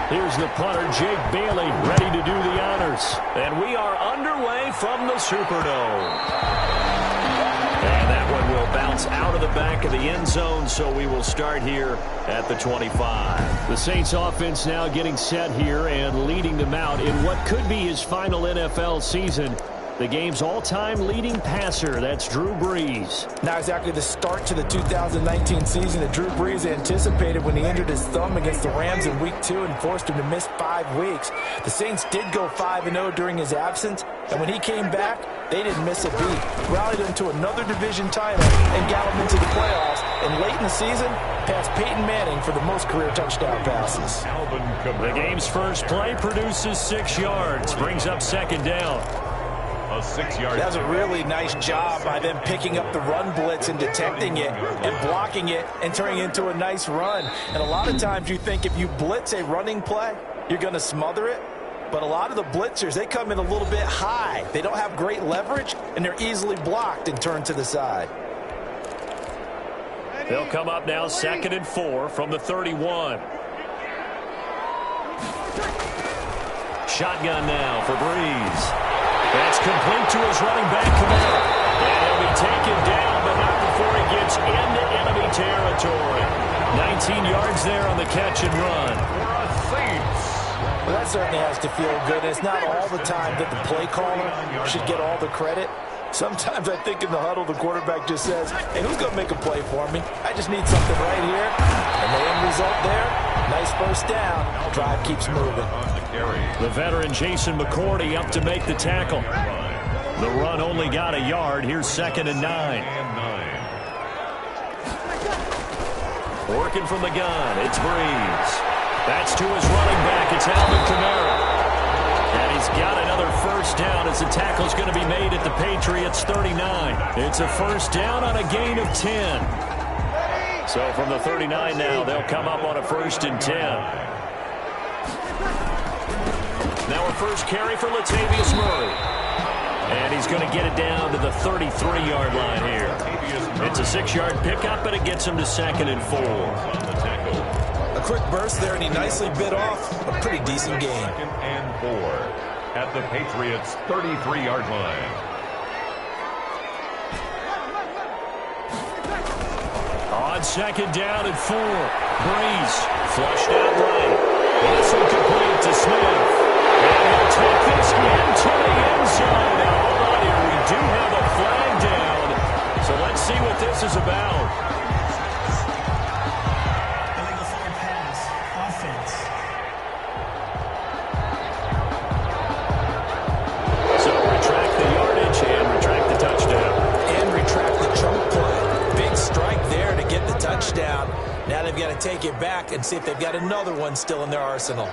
Here's the punter, Jake Bailey, ready to do the honors. And we are underway from the Superdome. And that one will bounce out of the back of the end zone, so we will start here at the 25. The Saints offense now getting set here and leading them out in what could be his final NFL season. The game's all-time leading passer, that's Drew Brees. Now exactly the start to the 2019 season that Drew Brees anticipated when he injured his thumb against the Rams in Week 2 and forced him to miss 5 weeks. The Saints did go 5-0 during his absence, and when he came back, they didn't miss a beat. Rallied him to another division title and got him into the playoffs. And late in the season, passed Peyton Manning for the most career touchdown passes. The game's first play produces 6 yards, brings up second down. A 6-yard. That was a really nice job by them picking up the run blitz and detecting it and blocking it and turning it into a nice run. And a lot of times you think if you blitz a running play, you're going to smother it. But a lot of the blitzers, they come in a little bit high. They don't have great leverage, and they're easily blocked and turned to the side. They'll come up now 2nd and 4 from the 31. Shotgun now for Brees. That's complete to his running back, Kamara. And he'll be taken down, but not before he gets into enemy territory. 19 yards there on the catch and run. Well, that certainly has to feel good. It's not all the time that the play caller should get all the credit. Sometimes I think in the huddle, the quarterback just says, hey, who's going to make a play for me? I just need something right here. And the end result there, nice first down. Drive keeps moving. The veteran Jason McCourty up to make the tackle. The run only got a yard. Here's 2nd and 9. Working from the gun, it's Brees. That's to his running back. It's Alvin Kamara. And he's got another first down as the tackle's going to be made at the Patriots 39. It's a first down on a gain of 10. So from the 39 now, they'll come up on a 1st and 10. Now a first carry for Latavius Murray. And he's going to get it down to the 33-yard line here. It's a 6-yard pickup, but it gets him to 2nd and 4. A quick burst there, and he nicely bit off a pretty decent gain. 2nd and 4 at the Patriots' 33-yard line. On 2nd down and 4. Brees flushed out right. Also complete to Smith. And he'll take this into the end zone. Now, hold on here. We do have a flag down. So let's see what this is about. Illegal forward pass. Offense. So retract the yardage and retract the touchdown. And retract the choke play. Big strike there to get the touchdown. Now they've got to take it back and see if they've got another one still in their arsenal.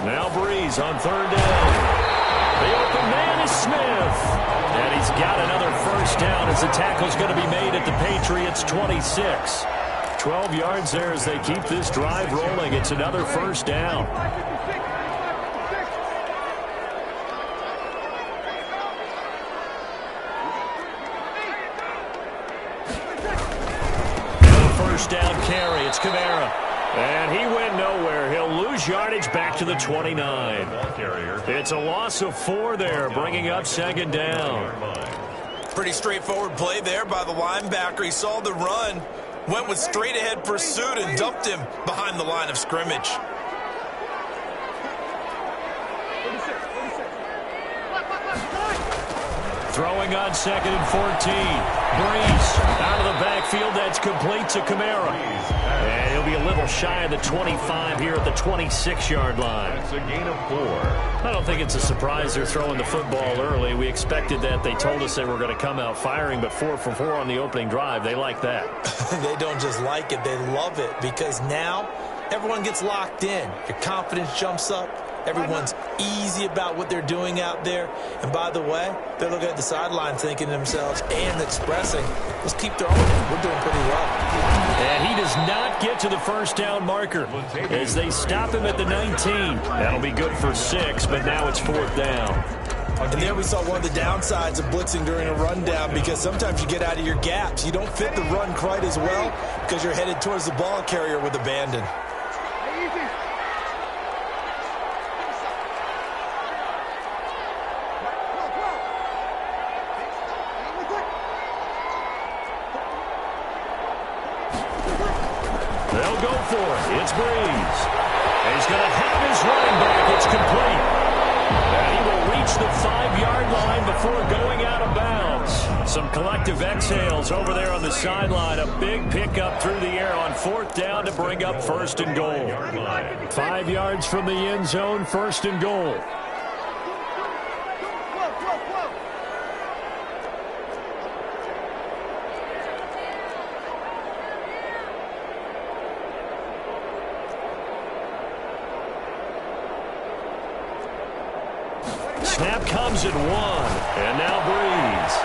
Now Brees on 3rd down. The open man is Smith. And he's got another first down as the tackle's going to be made at the Patriots' 26. 12 yards there as they keep this drive rolling. It's another first down. First down carry. It's Kamara. And he went nowhere. He'll lose yardage back to the 29. It's a loss of 4 there, bringing up 2nd down. Pretty straightforward play there by the linebacker. He saw the run, went with straight-ahead pursuit, and dumped him behind the line of scrimmage. Throwing on 2nd and 14. Brees out of the backfield. That's complete to Kamara. And he'll be a little shy of the 25 here at the 26-yard line. It's a gain of 4. I don't think it's a surprise they're throwing the football early. We expected that. They told us they were going to come out firing, but 4 for 4 on the opening drive. They like that. They don't just like it. They love it because now everyone gets locked in. Your confidence jumps up. Everyone's easy about what they're doing out there. And by the way, they're looking at the sideline thinking to themselves and expressing, let's keep throwing it. We're doing pretty well. And he does not get to the first down marker as they stop him at the 19. That'll be good for 6, but now it's 4th down. And there we saw one of the downsides of blitzing during a rundown, because sometimes you get out of your gaps. You don't fit the run quite as well because you're headed towards the ball carrier with abandon. They'll go for it. It's Breeze. And he's going to have his running back. It's complete. And he will reach the 5-yard line before going out of bounds. Some collective exhales over there on the sideline. A big pickup through the air on 4th down to bring up 1st and goal. 5 yards from the end zone, 1st and goal. Snap comes at 1, and now Breeze.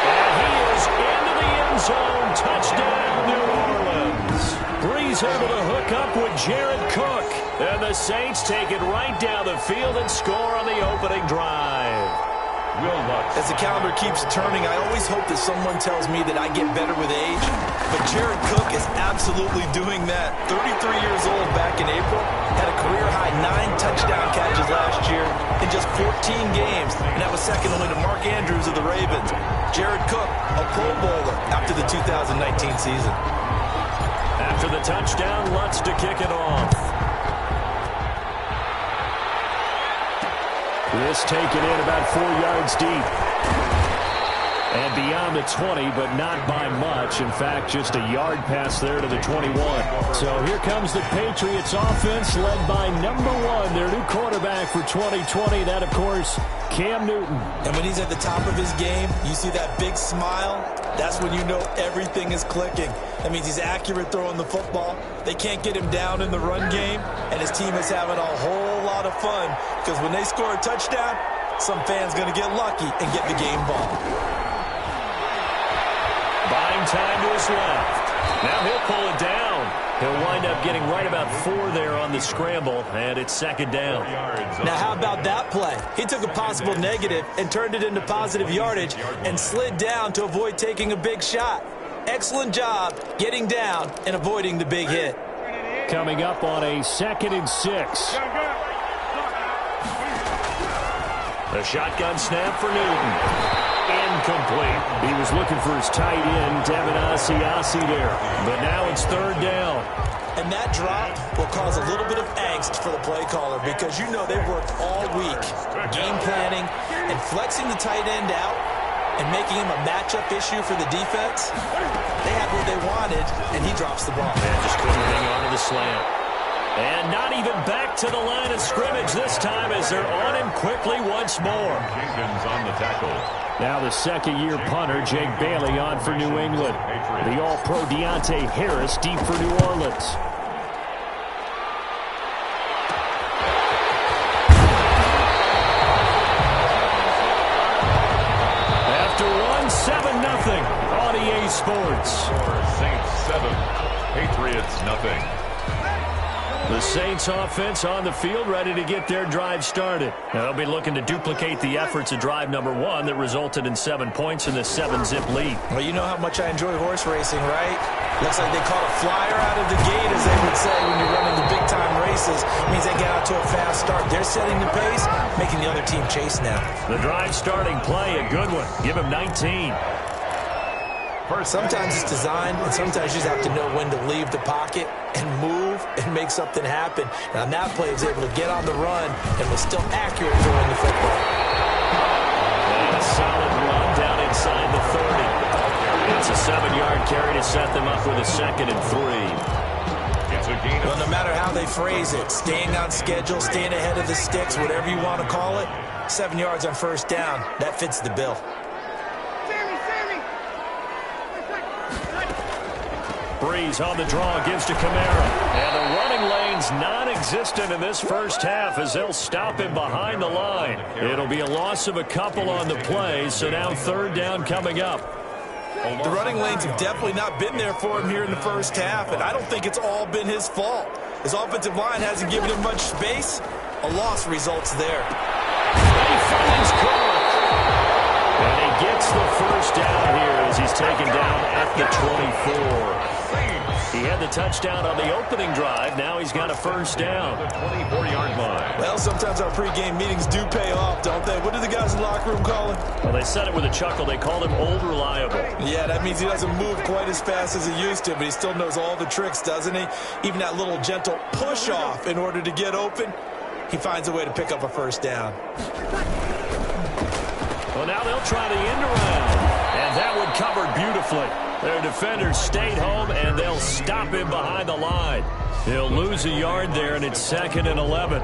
And he is into the end zone. Touchdown, New Orleans. Breeze able to hook up with Jared Cook. And the Saints take it right down the field and score on the opening drive. As the calendar keeps turning, I always hope that someone tells me that I get better with age. But Jared Cook is absolutely doing that. 33 years old back in April. Had a career-high 9 touchdown catches last year in just 14 games. And that was second only to Mark Andrews of the Ravens. Jared Cook, a Pro Bowler after the 2019 season. After the touchdown, Lutz to kick it off. This taken in about 4 yards deep. And beyond the 20, but not by much. In fact, just a yard pass there to the 21. So here comes the Patriots offense led by number 1, their new quarterback for 2020. That, of course, Cam Newton. And when he's at the top of his game, you see that big smile. That's when you know everything is clicking. That means he's accurate throwing the football. They can't get him down in the run game. And his team is having a whole lot of fun, because when they score a touchdown, some fan's going to get lucky and get the game ball. Buying time to his left. Now he'll pull it down. He'll wind up getting right about 4 there on the scramble, and it's 2nd down. Now how about that play? He took a possible negative and turned it into positive yardage and slid down to avoid taking a big shot. Excellent job getting down and avoiding the big hit. Coming up on a 2nd and 6. The shotgun snap for Newton. Incomplete. He was looking for his tight end, Devin Asiasi there. But now it's 3rd down. And that drop will cause a little bit of angst for the play caller, because you know they've worked all week game planning and flexing the tight end out and making him a matchup issue for the defense. They had what they wanted, and he drops the ball. And just couldn't hang on to the slant. And not even back to the line of scrimmage this time, as they're on him quickly once more. Jenkins on the tackle. Now the 2nd-year punter, Jake Bailey, on for New England. The All-Pro Deontay Harris deep for New Orleans. After 1-7-0 on EA Sports. Saints 7, Patriots nothing. The Saints offense on the field, ready to get their drive started. Now, they'll be looking to duplicate the efforts of drive number 1 that resulted in 7 points in the 7-zip lead. Well, you know how much I enjoy horse racing, right? Looks like they caught a flyer out of the gate, as they would say when you're running the big-time races. It means they get out to a fast start. They're setting the pace, making the other team chase now. The drive starting play, a good one. Give him 19. Sometimes it's designed, and sometimes you just have to know when to leave the pocket and move and make something happen. Now, that play was able to get on the run and was still accurate throwing the football. And a solid run down inside the 30. It's a 7-yard carry to set them up with a 2nd and 3. Well, no matter how they phrase it, staying on schedule, staying ahead of the sticks, whatever you want to call it, 7 yards on 1st down, that fits the bill. Breeze on the draw, gives to Kamara. And the running lane's non-existent in this first half, as they'll stop him behind the line. It'll be a loss of a couple on the play, so now 3rd down coming up. The running lanes have definitely not been there for him here in the first half, and I don't think it's all been his fault. His offensive line hasn't given him much space. A loss results there. He he's caught. And he gets the first down here as he's taken down at the 24. He had the touchdown on the opening drive. Now he's got a first down. The 24-yard line. Well, sometimes our pregame meetings do pay off, don't they? What do the guys in the locker room call him? Well, they said it with a chuckle. They called him Old Reliable. Yeah, that means he doesn't move quite as fast as he used to, but he still knows all the tricks, doesn't he? Even that little gentle push-off in order to get open, he finds a way to pick up a first down. Well, now they'll try the end around, and that one covered beautifully. Their defenders stayed home, and they'll stop him behind the line. He'll lose a yard there, and it's 2nd and 11.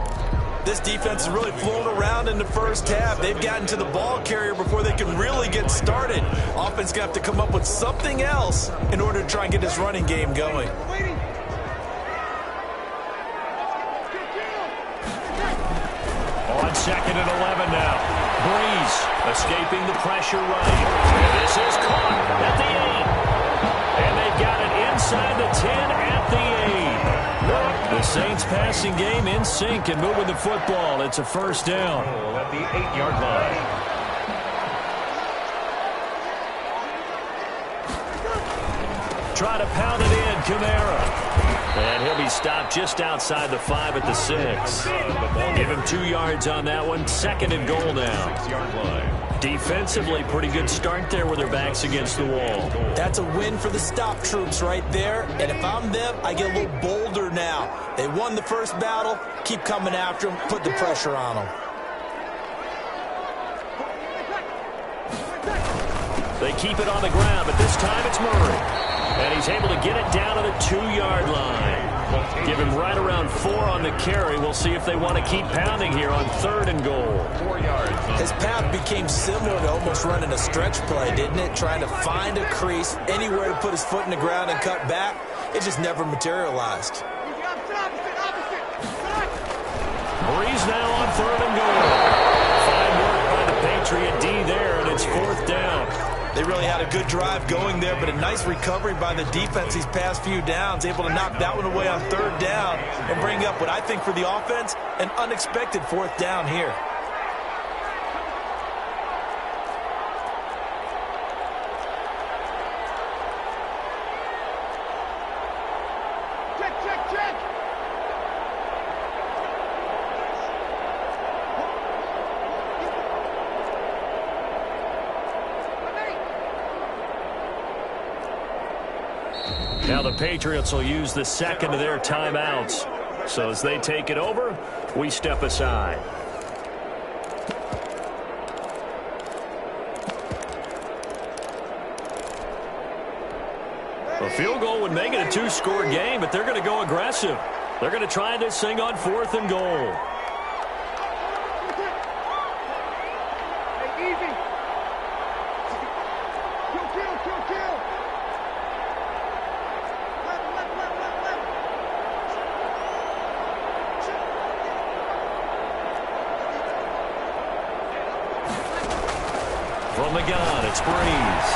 This defense has really flown around in the first half. They've gotten to the ball carrier before they can really get started. Offense going to have to come up with something else in order to try and get this running game going. On 2nd and 11 now. Breeze escaping the pressure right. And this is caught at the 8. And they've got it inside the 10 at the 8. The Saints passing game in sync and moving the football. It's a first down. At the 8-yard line. Try to pound it in, Kamara. And he'll be stopped just outside the 5 at the 6. Give him 2 yards on that one. 2nd and goal now. 6-yard line. Defensively, pretty good start there with their backs against the wall. That's a win for the stop troops right there. And if I'm them, I get a little bolder now. They won the first battle. Keep coming after them. Put the pressure on them. They keep it on the ground, but this time it's Murray. And he's able to get it down to the 2-yard line. Give him right around 4 on the carry. We'll see if they want to keep pounding here on 3rd and goal. 4 yards. His path became similar to almost running a stretch play, didn't it? Trying to find a crease, anywhere to put his foot in the ground and cut back. It just never materialized. Breeze now on 3rd and goal. Fine work by the Patriot D there, and it's 4th down. They really had a good drive going there, but a nice recovery by the defense these past few downs, able to knock that one away on 3rd down and bring up what I think for the offense, an unexpected 4th down here. Now the Patriots will use the 2nd of their timeouts. So as they take it over, we step aside. A field goal would make it a 2-score game, but they're going to go aggressive. They're going to try this thing on 4th and goal. From the gun, it's Breeze.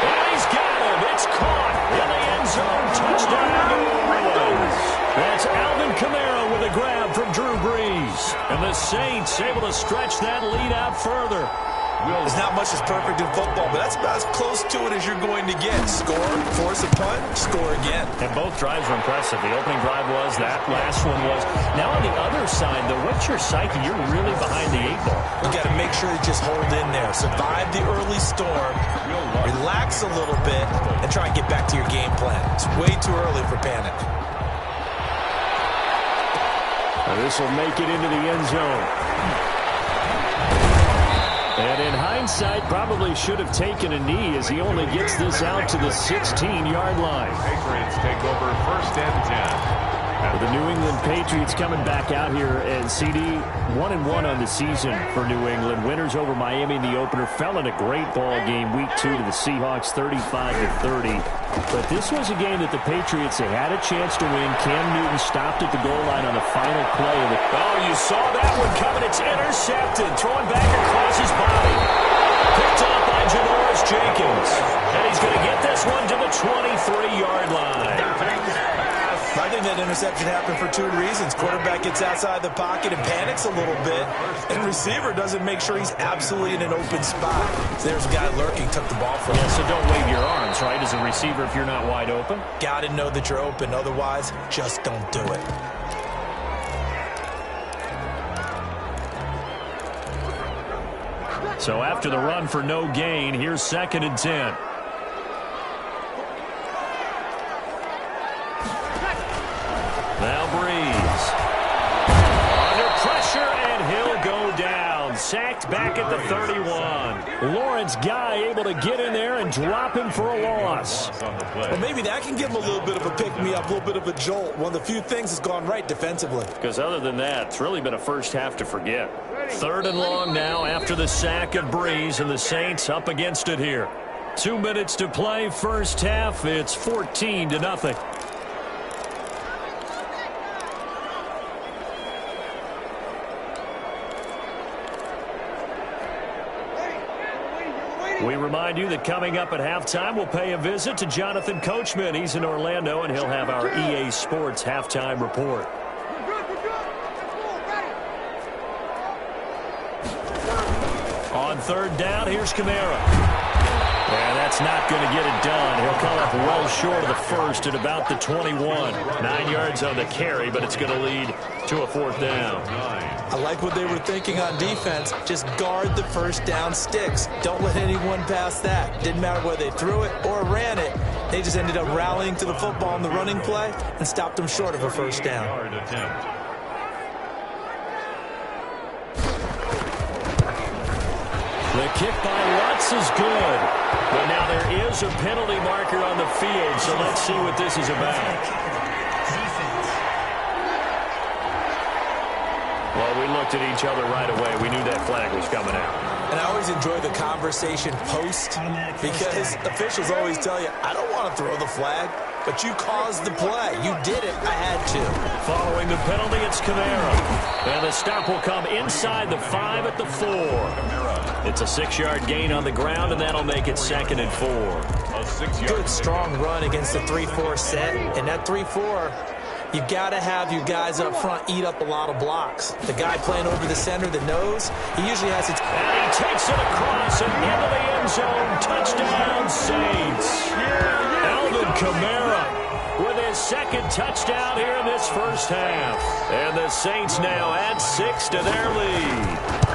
And he's got him. It's caught in the end zone. Touchdown, New Orleans. That's Alvin Kamara with a grab from Drew Brees. And the Saints able to stretch that lead out further. There's not much that's perfect in football, but that's about as close to it as you're going to get. Score, force a punt, score again. And both drives were impressive. The opening drive was, that last one was. Now on the other side, though, what's your psyche? You're really behind the 8 ball. You got to make sure you just hold in there. Survive the early storm, relax a little bit, and try and get back to your game plan. It's way too early for panic. This will make it into the end zone. And in hindsight, probably should have taken a knee as he only gets this out to the 16-yard line. Patriots take over 1st and 10. The New England Patriots coming back out here, and CD 1-1 on the season for New England. Winners over Miami in the opener. Fell in a great ball game week 2 to the Seahawks, 35-30. But this was a game that the Patriots, they had a chance to win. Cam Newton stopped at the goal line on the final play. Oh, you saw that one coming. It's intercepted. Throwing back across his body. Picked up by Janoris Jenkins. And he's going to get this one to the 23-yard line. I think that interception happened for two reasons. Quarterback gets outside the pocket and panics a little bit, and receiver doesn't make sure he's absolutely in an open spot. So there's a guy lurking, took the ball from him. Yeah, so don't wave your arms, right, as a receiver if you're not wide open. Got to know that you're open. Otherwise, just don't do it. So after the run for no gain, here's 2nd and 10. Now Breeze. Under pressure, and he'll go down. Sacked back at the 31. Lawrence Guy able to get in there and drop him for a loss. Well, maybe that can give him a little bit of a pick-me-up, a little bit of a jolt. One of the few things that's gone right defensively. Because other than that, it's really been a first half to forget. 3rd and long now after the sack of Breeze, and the Saints up against it here. 2 minutes to play, first half. It's 14-0. We remind you that coming up at halftime, we'll pay a visit to Jonathan Coachman. He's in Orlando, and he'll have our EA Sports halftime report. On 3rd down, here's Kamara. And that's not going to get it done. He'll come up well short of the first at about the 21. 9 yards on the carry, but it's going to lead to a 4th down. I like what they were thinking on defense. Just guard the first down sticks. Don't let anyone pass that. Didn't matter whether they threw it or ran it. They just ended up rallying to the football on the running play and stopped them short of a first down. The kick by Lutz is good. But now there is a penalty marker on the field, so let's see what this is about. Well, we looked at each other right away. We knew that flag was coming out. And I always enjoy the conversation post because officials always tell you, I don't want to throw the flag, but you caused the play. You did it. I had to. Following the penalty, it's Kamara. And the stop will come inside the 5 at the 4. It's a 6-yard gain on the ground, and that'll make it 2nd and 4. Good, strong run against the 3-4 set. And that 3-4, you've got to have your guys up front eat up a lot of blocks. The guy playing over the center, the nose, he usually has it. And he takes it across and into the end zone. Touchdown, Saints. Alvin Kamara with his 2nd touchdown here in this first half. And the Saints now add 6 to their lead.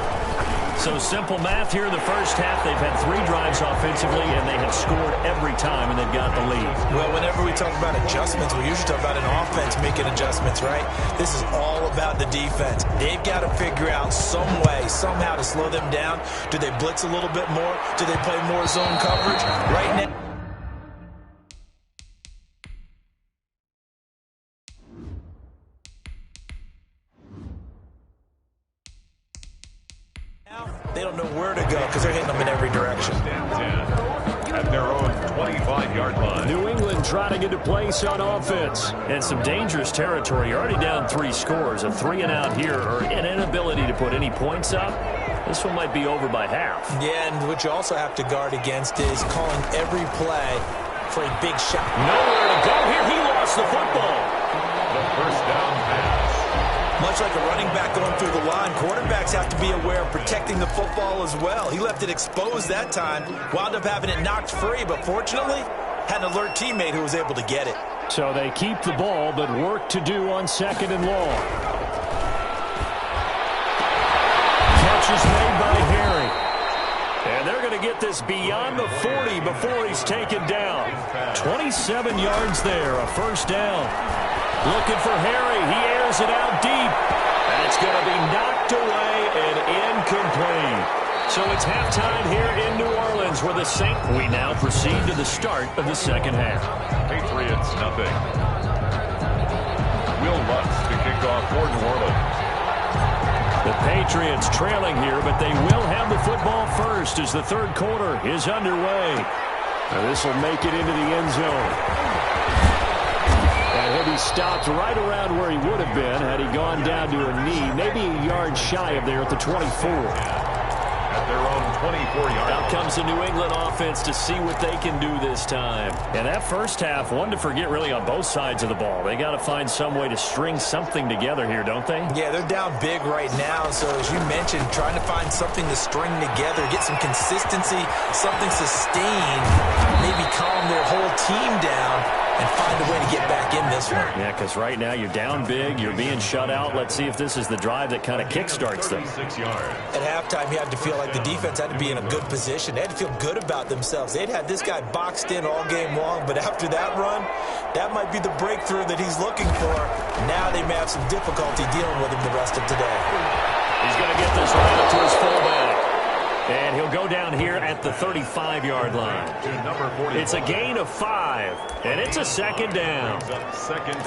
So simple math here in the first half. They've had 3 drives offensively, and they have scored every time, and they've got the lead. Well, whenever we talk about adjustments, we usually talk about an offense making adjustments, right? This is all about the defense. They've got to figure out some way, somehow to slow them down. Do they blitz a little bit more? Do they play more zone coverage? Right now, they don't know where to go because they're hitting them in every direction. At their own 25-yard line. New England trying to get a place on offense. And some dangerous territory. You're already down 3 scores. A 3-and-out here, or an inability to put any points up. This one might be over by half. Yeah, and what you also have to guard against is calling every play for a big shot. Nowhere to go here. He lost the football. The first down pass. Much like a running back going through the line, quarterbacks have to be aware of protecting the football as well. He left it exposed that time, wound up having it knocked free, but fortunately, had an alert teammate who was able to get it. So they keep the ball, but work to do on 2nd and long. Catch is made by Harry. And they're going to get this beyond the 40 before he's taken down. 27 yards there, a first down. Looking for Harry. He airs it out deep. That's going to be knocked away and incomplete. So it's halftime here in New Orleans where the Saints. We now proceed to the start of the second half. Patriots, nothing. Will Lutz to kick off for New Orleans. The Patriots trailing here, but they will have the football first as the third quarter is underway. Now this will make it into the end zone. And he'll be stopped right around where he would have been had he gone down to a knee, maybe a yard shy of there at the 24. At their own 24-yard. Out comes the New England offense to see what they can do this time. And that first half, one to forget really on both sides of the ball. They got to find some way to string something together here, don't they? Yeah, they're down big right now. So as you mentioned, trying to find something to string together, get some consistency, something sustained, maybe calm their whole team down and find a way to get back in this one. Yeah, because right now you're down big, you're being shut out. Let's see if this is the drive that kind of kickstarts them. 36 yards. At halftime, you had to feel like the defense had to be in a good position. They had to feel good about themselves. They'd had this guy boxed in all game long, but after that run, that might be the breakthrough that he's looking for. Now they may have some difficulty dealing with him the rest of today. He's going to get this right up to his fullback. And he'll go down here at the 35-yard line. It's a gain of 5, and it's a second down.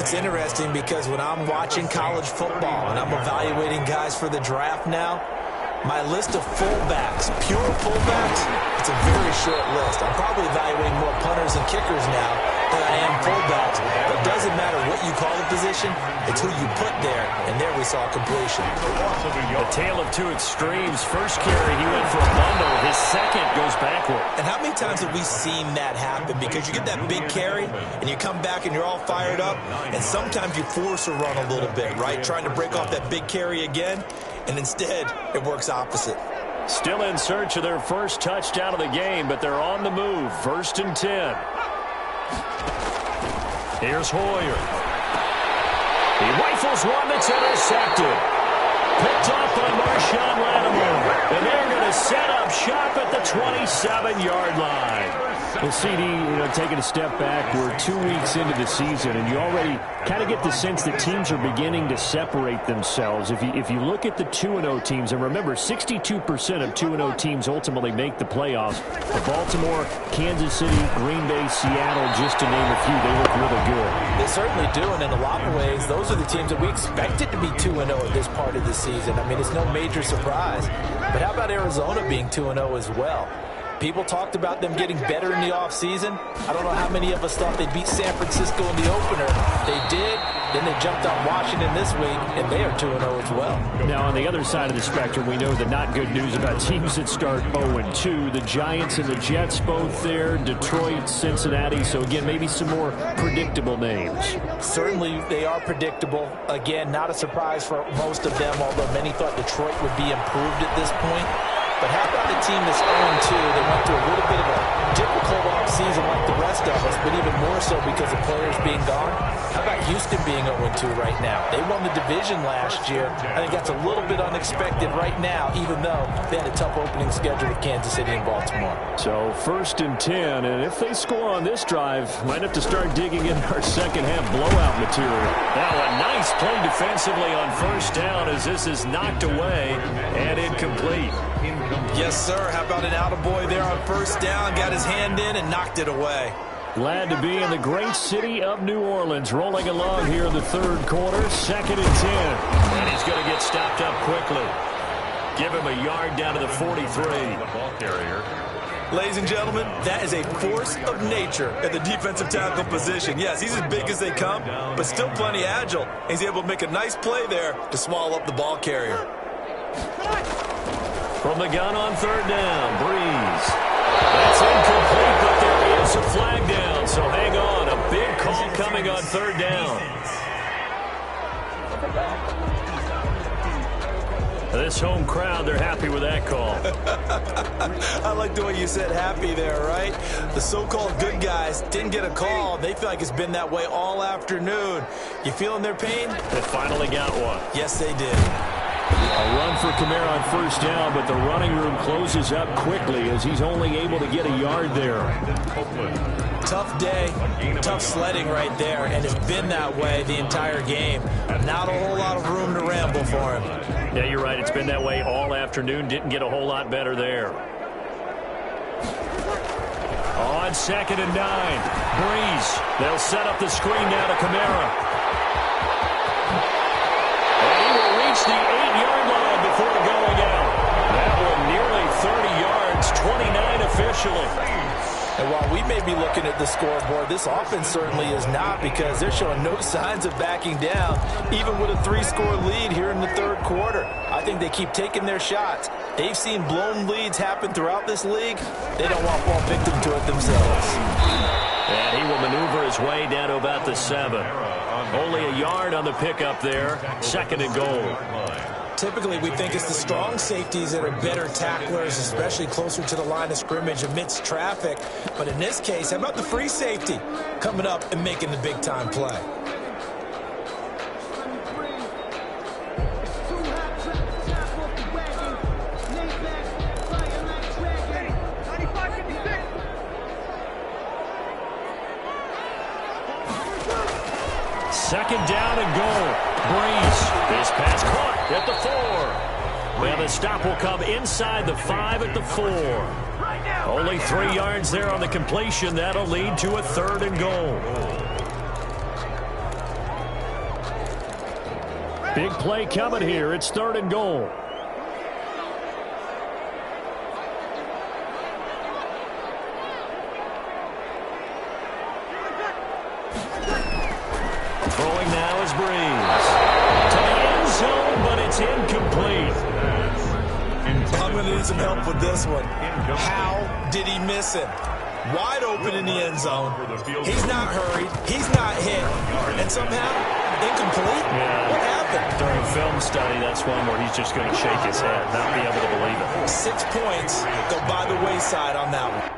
It's interesting because when I'm watching college football and I'm evaluating guys for the draft now, my list of fullbacks, pure fullbacks, it's a very short list. I'm probably evaluating more punters and kickers now than I am fullbacks. But it doesn't matter what you call the position, it's who you put there, and there we saw completion. A tale of two extremes. First carry, he went for a bundle. His second goes backward. And how many times have we seen that happen? Because you get that big carry, and you come back and you're all fired up, and sometimes you force a run a little bit, right? Trying to break off that big carry again, and instead it works opposite. Still in search of their first touchdown of the game, but they're on the move. 1st and 10. Here's Hoyer. He rifles one that's intercepted. Picked off by Marshawn Lattimore. And they're going to set up shop at the 27-yard line. Well, CD, taking a step back, we're 2 weeks into the season, and you already kind of get the sense that teams are beginning to separate themselves. If you look at the 2-0 teams, and remember, 62% of 2-0 teams ultimately make the playoffs. The Baltimore, Kansas City, Green Bay, Seattle, just to name a few, they look really good. They certainly do, and in a lot of ways, those are the teams that we expected to be 2-0 at this part of the season. I mean, it's no major surprise. But how about Arizona being 2-0 as well? People talked about them getting better in the offseason. I don't know how many of us thought they'd beat San Francisco in the opener. They did. Then they jumped on Washington this week, and they are 2-0 as well. Now, on the other side of the spectrum, we know the not good news about teams that start 0-2. The Giants and the Jets both there. Detroit, Cincinnati. So, again, maybe some more predictable names. Certainly, they are predictable. Again, not a surprise for most of them, although many thought Detroit would be improved at this point. But how about a team that's 0-2? They went through a little bit of a difficult offseason like the rest of us, but even more so because of players being gone. How about Houston being 0-2 right now? They won the division last year. I think that's a little bit unexpected right now, even though they had a tough opening schedule with Kansas City and Baltimore. So 1st and 10, and if they score on this drive, might have to start digging in our second half blowout material. Now a nice play defensively on 1st down as this is knocked away and incomplete. Yes, sir. How about an attaboy there on 1st down? Got his hand in and knocked it away. Glad to be in the great city of New Orleans. Rolling along here in the 3rd quarter. 2nd and 10. And he's going to get stopped up quickly. Give him a yard down to the 43. The ball carrier. Ladies and gentlemen, that is a force of nature at the defensive tackle position. Yes, he's as big as they come, but still plenty agile. He's able to make a nice play there to swallow up the ball carrier. From the gun on 3rd down, Breeze. That's incomplete, but there is a flag down, so hang on. A big call coming on 3rd down. This home crowd, they're happy with that call. I like the way you said happy there, right? The so-called good guys didn't get a call. They feel like it's been that way all afternoon. You feeling their pain? They finally got one. Yes, they did. A run for Kamara on 1st down, but the running room closes up quickly as he's only able to get a yard there. Tough day, tough sledding right there, and it's been that way the entire game. Not a whole lot of room to ramble for him. Yeah, you're right. It's been that way all afternoon. Didn't get a whole lot better there. On 2nd and 9, Breeze. They'll set up the screen now to Kamara. And he will reach the 8-yard line before going out. That one nearly 30 yards, 29 officially. And while we may be looking at the scoreboard, this offense certainly is not, because they're showing no signs of backing down, even with a 3-score lead here in the 3rd quarter. I I think they keep taking their shots. They've seen blown leads happen throughout this league. They don't want to fall victim to it themselves. And he will maneuver his way down to about the 7. Only a yard on the pickup there. 2nd and goal. Typically, we think it's the strong safeties that are better tacklers, especially closer to the line of scrimmage amidst traffic. But in this case, how about the free safety coming up and making the big-time play? Second down and goal. Breeze. This pass caught at the 4. Well, the stop will come inside the 5 at the 4. Only 3 yards there on the completion. That'll lead to a 3rd and goal. Big play coming here. It's 3rd and goal. Throwing now is Breeze. To the end zone, but it's incomplete. I'm going to need some help with this one. How did he miss him? Wide open in the end zone. He's not hurried. He's not hit. And somehow, incomplete? Yeah. What happened? During film study, that's one where he's just going to shake his head, not be able to believe it. 6 points go by the wayside on that one.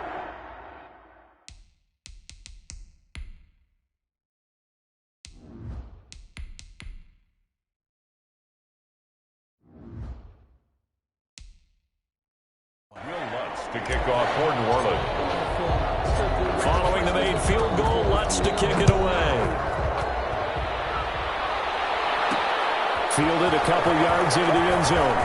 To kick off for New Orleans. Following the made field goal, Lutz to kick it away. Fielded a couple yards into the end zone.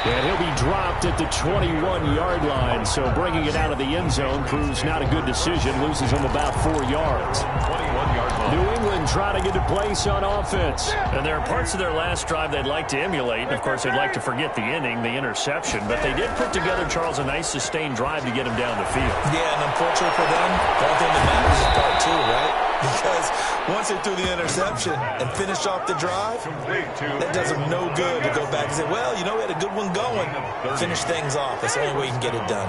And he'll be dropped at the 21-yard line, so bringing it out of the end zone proves not a good decision, loses him about 4 yards. 21-yard line. New England trying to get a place on offense. And there are parts of their last drive they'd like to emulate. Of course, they'd like to forget the inning, the interception. But they did put together, Charles, a nice sustained drive to get him down the field. Yeah, and unfortunately for them, the only thing that matters is part 2, right? Because once they threw the interception and finished off the drive, that does them no good to go back and say, well, you know, we had a good one going. Finish things off. That's the only way you can get it done.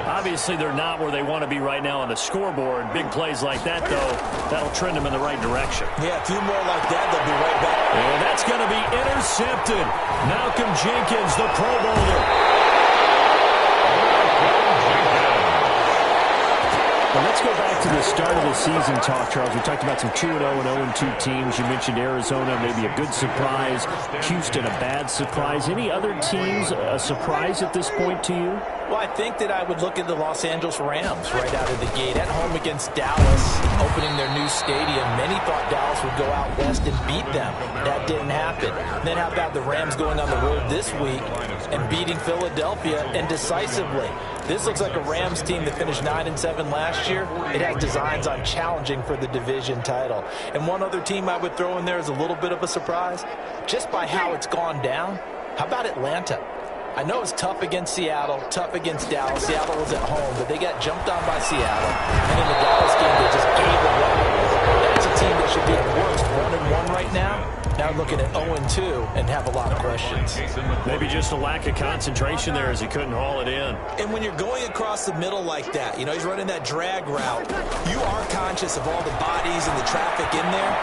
Obviously, they're not where they want to be right now on the scoreboard. Big plays like that, though, that'll trend them in the right direction. Yeah, a few more like that, they'll be right back. And that's going to be intercepted. Malcolm Jenkins, the Pro Bowler. Well, let's go back to the start of the season talk, Charles. We talked about some 2-0 and 0-2 teams. You mentioned Arizona, maybe a good surprise. Houston, a bad surprise. Any other teams a surprise at this point to you? Well, I think that I would look at the Los Angeles Rams right out of the gate. At home against Dallas, opening their new stadium. Many thought Dallas would go out west and beat them. That didn't happen. Then how about the Rams going on the road this week and beating Philadelphia and decisively? This looks like a Rams team that finished 9-7 last year. It has designs on challenging for the division title. And one other team I would throw in there is a little bit of a surprise. Just by how it's gone down, how about Atlanta? I know it's tough against Seattle, tough against Dallas. Seattle was at home, but they got jumped on by Seattle. And in the Dallas game, they just gave it away. That's a team that should be at worst 1-1 right now. Now looking at 0-2 and have a lot of questions. Maybe just a lack of concentration there as he couldn't haul it in. And when you're going across the middle like that, you know, he's running that drag route, you are conscious of all the bodies and the traffic in there.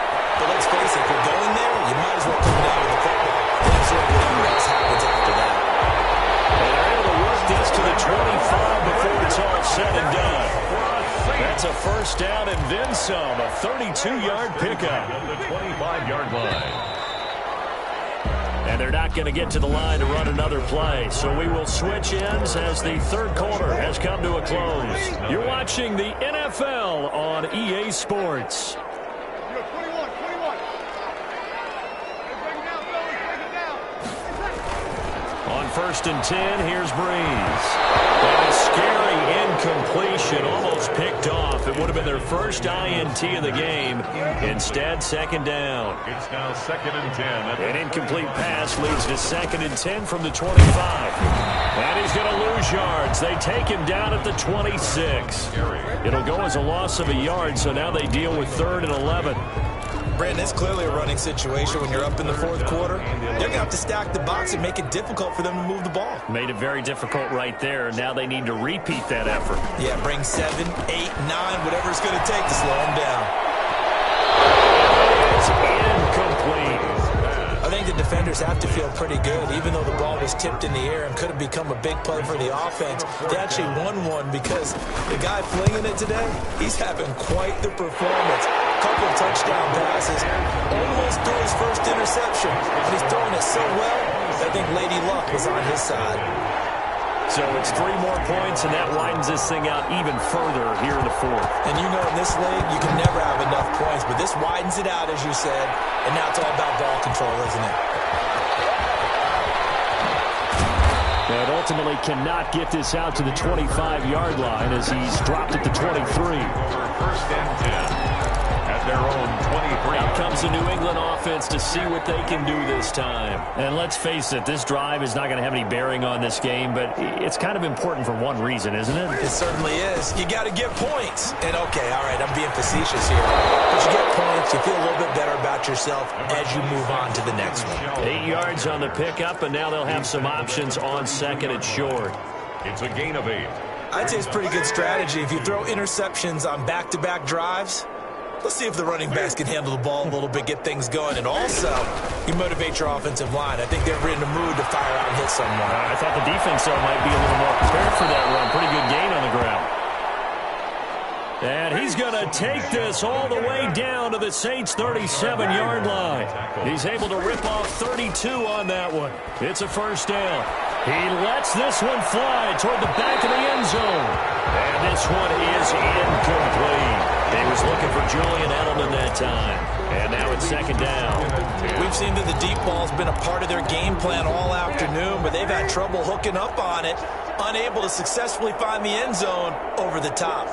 But let's face it, if you're going there, you might as well come down with the football and absorb whatever else happens after that. And they're able to work this to the 25 before it's all said and done. That's a first down and then some, a 32-yard pickup. The 25-yard line. And they're not going to get to the line to run another play. So we will switch ends as the third quarter has come to a close. You're watching the NFL on EA Sports. On 1st and 10, here's Breeze. And a scary incompletion, almost picked off. It would have been their first INT of the game. Instead, 2nd down. It's now 2nd and 10. An incomplete pass leads to 2nd and 10 from the 25. And he's going to lose yards. They take him down at the 26. It'll go as a loss of a yard, so now they deal with 3rd and 11. Brandon, it's clearly a running situation when you're up in the fourth quarter. They're going to have to stack the box and make it difficult for them to move the ball. Made it very difficult right there. Now they need to repeat that effort. Yeah, bring 7, 8, 9, whatever it's going to take to slow them down. It's incomplete. I think the defenders have to feel pretty good, even though the ball was tipped in the air and could have become a big play for the offense. They actually won one because the guy flinging it today, he's having quite the performance. Couple of touchdown passes, almost threw his first interception, but he's throwing it so well, I think Lady Luck was on his side. So it's 3 more points, and that widens this thing out even further here in the fourth. And you know in this league, you can never have enough points, but this widens it out, as you said, and now it's all about ball control, isn't it? And ultimately cannot get this out to the 25-yard line as he's dropped at the 23. First and 10. At their own 23. Out comes the New England offense to see what they can do this time. And let's face it, this drive is not going to have any bearing on this game, but it's kind of important for one reason, isn't it? It certainly is. You got to get points. And, okay, all right, I'm being facetious here. But you get points, you feel a little bit better about yourself as you move on to the next one. 8 yards on the pickup, and now they'll have some options on second and short. It's a gain of 8. I'd say it's a pretty good strategy. If you throw interceptions on back-to-back drives, let's see if the running backs can handle the ball a little bit, get things going. And also, you motivate your offensive line. I think they're in the mood to fire out and hit someone. I thought the defense, though, might be a little more prepared for that run. Pretty good gain on the ground. And he's going to take this all the way down to the Saints' 37-yard line. He's able to rip off 32 on that one. It's a first down. He lets this one fly toward the back of the end zone. And this one is incomplete. He was looking for Julian Edelman that time. And now it's second down. We've seen that the deep ball's been a part of their game plan all afternoon, but they've had trouble hooking up on it, unable to successfully find the end zone over the top.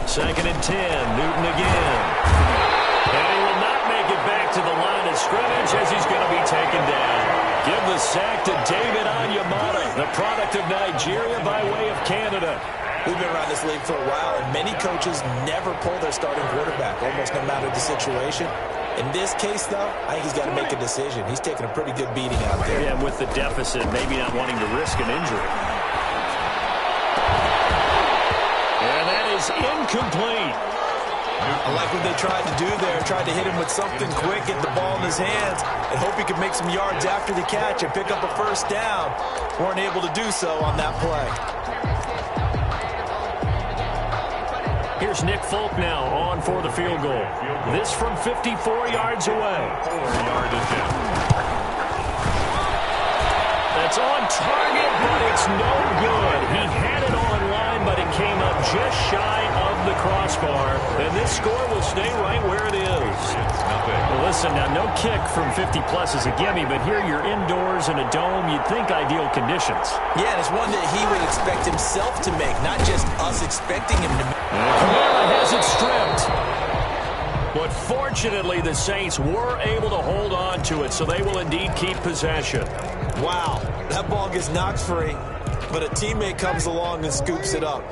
Second and 10, Newton again. And he will not make it back to the line of scrimmage as he's going to be taken down. Give the sack to David Onyemata, the product of Nigeria by way of Canada. We've been around this league for a while, and many coaches never pull their starting quarterback, almost no matter the situation. In this case, though, I think he's got to make a decision. He's taking a pretty good beating out there. Yeah, with the deficit, maybe not wanting to risk an injury. And that is incomplete. I like what they tried to do there, tried to hit him with something quick, get the ball in his hands, and hope he could make some yards after the catch and pick up a first down. Weren't able to do so on that play. Here's Nick Folk now on for the field goal. This from 54 yards away. 4-yard attempt. That's on target, but it's no good. He had it on line, but it came up just shy of the crossbar. And this score will stay right where it is. Well, listen, now no kick from 50-plus is a gimme, but here you're indoors in a dome. You'd think ideal conditions. Yeah, and it's one that he would expect himself to make, not just us expecting him to make. Kamara has it stripped. But fortunately, the Saints were able to hold on to it, so they will indeed keep possession. Wow, that ball gets knocked free, but a teammate comes along and scoops it up.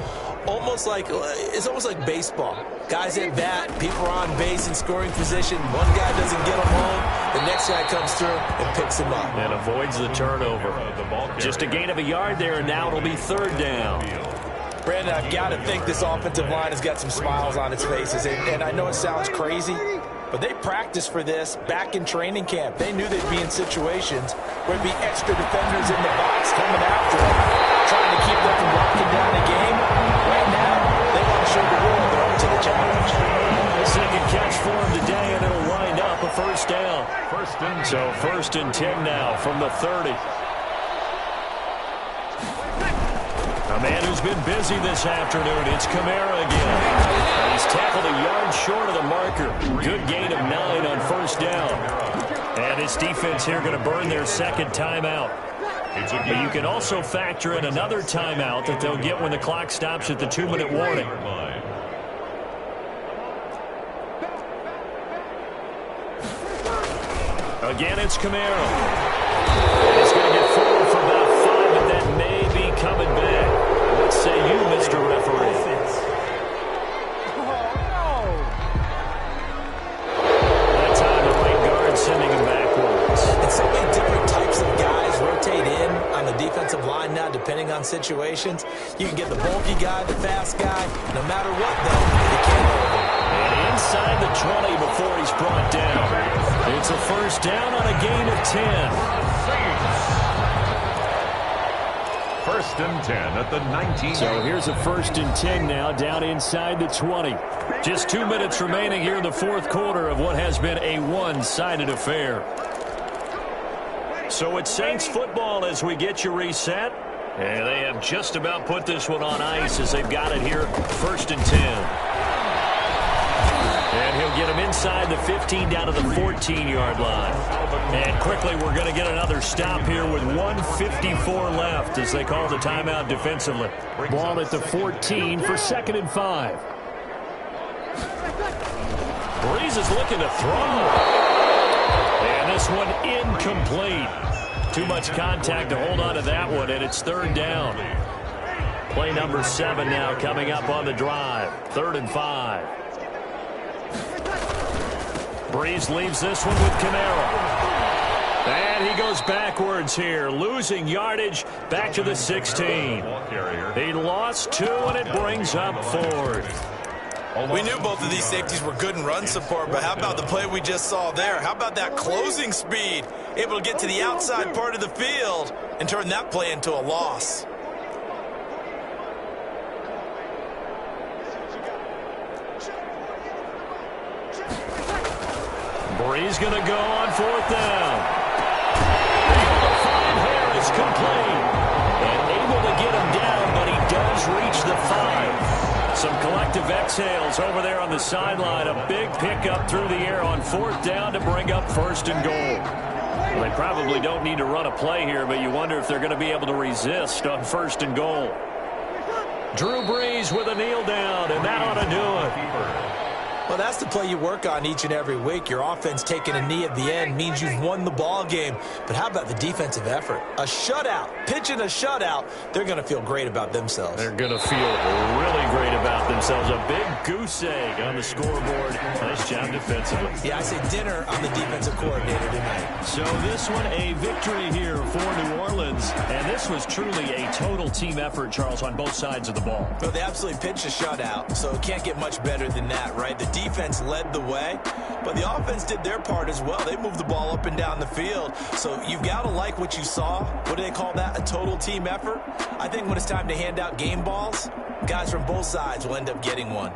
It's almost like baseball. Guys at bat, people are on base in scoring position. One guy doesn't get him home. The next guy comes through and picks him up. And avoids the turnover. Just a gain of a yard there, and now it'll be third down. Brandon, I've got to think this offensive line has got some smiles on its faces. And I know it sounds crazy, but they practiced for this back in training camp. They knew they'd be in situations where there'd be extra defenders in the box coming after them, trying to keep them from locking down a game. Right now, they want to show the world they're up to the challenge. Second catch for him today, and it'll wind up a first down. So first and 10 now from the 30. A man who's been busy this afternoon, it's Kamara again. And he's tackled a yard short of the marker. Good gain of 9 on first down. And his defense here going to burn their second timeout. But you can also factor in another timeout that they'll get when the clock stops at the 2-minute warning. Again, it's Kamara. He's going to get forward for about 5, and then maybe coming back. What say you, Mr. Referee? now, depending on situations. You can get the bulky guy, the fast guy. No matter what, though, you can't hold him. And inside the 20 before he's brought down. It's a first down on a gain of 10. First and 10 at the 19. So here's a first and 10 now, down inside the 20. Just 2 minutes remaining here in the fourth quarter of what has been a one-sided affair. So it's Saints football as we get you reset. And they have just about put this one on ice as they've got it here, first and 10. And he'll get him inside the 15 down to the 14-yard line. And quickly we're going to get another stop here with 1:54 left as they call the timeout defensively. Ball at the 14 for 2nd and 5. Breeze is looking to throw. And this one incomplete. Too much contact to hold on to that one, and it's 3rd down. Play number 7 now coming up on the drive. 3rd and 5. Breeze leaves this one with Kamara. And he goes backwards here, losing yardage back to the 16. He lost 2, and it brings up 4th. We knew both of these safeties were good in run support, but how about the play we just saw there? How about that closing speed? Able to get to the outside part of the field and turn that play into a loss. Breeze going to go on 4th down. Able to find Harris complete. And able to get him down, but he does reach the 5. Some collective exhales over there on the sideline. A big pickup through the air on 4th down to bring up 1st and goal. Well, they probably don't need to run a play here, but you wonder if they're going to be able to resist on 1st and goal. Drew Brees with a kneel down, and that ought to do it. Well, that's the play you work on each and every week. Your offense taking a knee at the end means you've won the ball game. But how about the defensive effort? A shutout, pitching a shutout, they're going to feel great about themselves. They're going to feel really great about themselves. A big goose egg on the scoreboard. Nice job defensively. Yeah, I say dinner on the defensive coordinator tonight. So this one, a victory here for New Orleans. And this was truly a total team effort, Charles, on both sides of the ball. Well, they absolutely pitched a shutout, so it can't get much better than that, right? The defense led the way, but the offense did their part as well. They moved the ball up and down the field, so you've got to like what you saw. What do they call that? A total team effort? I think when it's time to hand out game balls, guys from both sides will end up getting one.